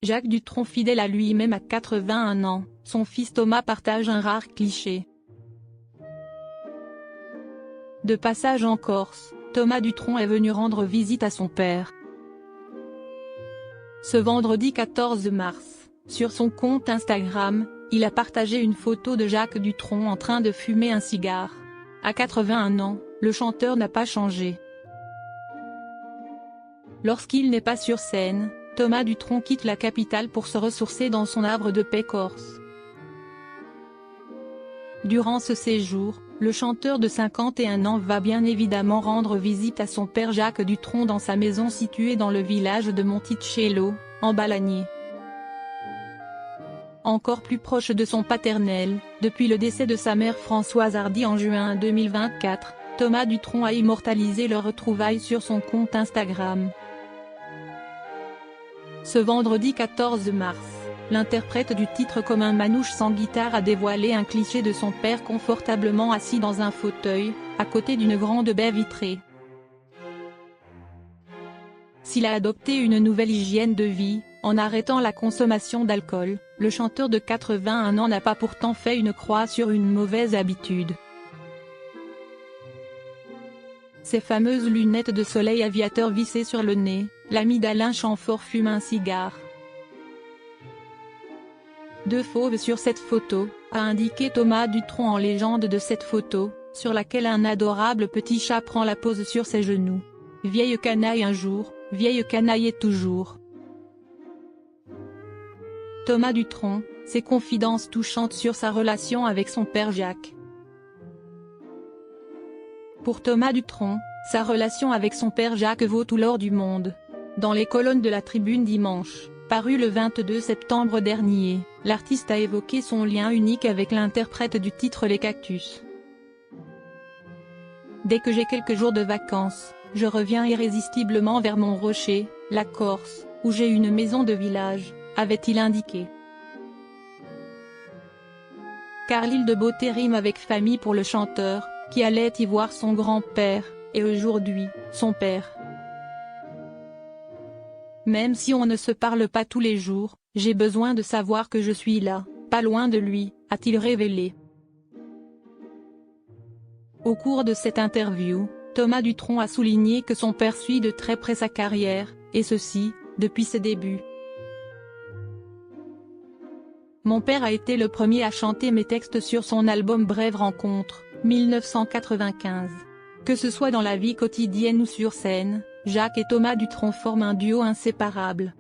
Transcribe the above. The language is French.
Jacques Dutronc fidèle à lui-même à 81 ans, son fils Thomas partage un rare cliché. De passage en Corse, Thomas Dutronc est venu rendre visite à son père. Ce vendredi 14 mars, sur son compte Instagram, il a partagé une photo de Jacques Dutronc en train de fumer un cigare. À 81 ans, le chanteur n'a pas changé. Lorsqu'il n'est pas sur scène, Thomas Dutronc quitte la capitale pour se ressourcer dans son havre de paix corse. Durant ce séjour, le chanteur de 51 ans va bien évidemment rendre visite à son père Jacques Dutronc dans sa maison située dans le village de Monticello, en Balagné. Encore plus proche de son paternel, depuis le décès de sa mère Françoise Hardy en juin 2024, Thomas Dutronc a immortalisé leurs retrouvailles sur son compte Instagram. Ce vendredi 14 mars, l'interprète du titre Comme un manouche sans guitare a dévoilé un cliché de son père confortablement assis dans un fauteuil, à côté d'une grande baie vitrée. S'il a adopté une nouvelle hygiène de vie, en arrêtant la consommation d'alcool, le chanteur de 81 ans n'a pas pourtant fait une croix sur une mauvaise habitude. Ses fameuses lunettes de soleil aviateur vissées sur le nez, l'ami d'Alain Chamfort fume un cigare. Deux fauves sur cette photo, a indiqué Thomas Dutronc en légende de cette photo, sur laquelle un adorable petit chat prend la pose sur ses genoux. Vieille canaille un jour, vieille canaille toujours. Thomas Dutronc, ses confidences touchantes sur sa relation avec son père Jacques. Pour Thomas Dutronc, sa relation avec son père Jacques vaut tout l'or du monde. Dans les colonnes de la Tribune dimanche, paru le 22 septembre dernier, l'artiste a évoqué son lien unique avec l'interprète du titre Les Cactus. Dès que j'ai quelques jours de vacances, je reviens irrésistiblement vers mon rocher, la Corse, où j'ai une maison de village, avait-il indiqué. Car l'île de beauté rime avec famille pour le chanteur, qui allait y voir son grand-père, et aujourd'hui, son père. Même si on ne se parle pas tous les jours, j'ai besoin de savoir que je suis là, pas loin de lui, a-t-il révélé. Au cours de cette interview, Thomas Dutronc a souligné que son père suit de très près sa carrière, et ceci, depuis ses débuts. Mon père a été le premier à chanter mes textes sur son album Brève rencontre, 1995. Que ce soit dans la vie quotidienne ou sur scène, Jacques et Thomas Dutronc forment un duo inséparable.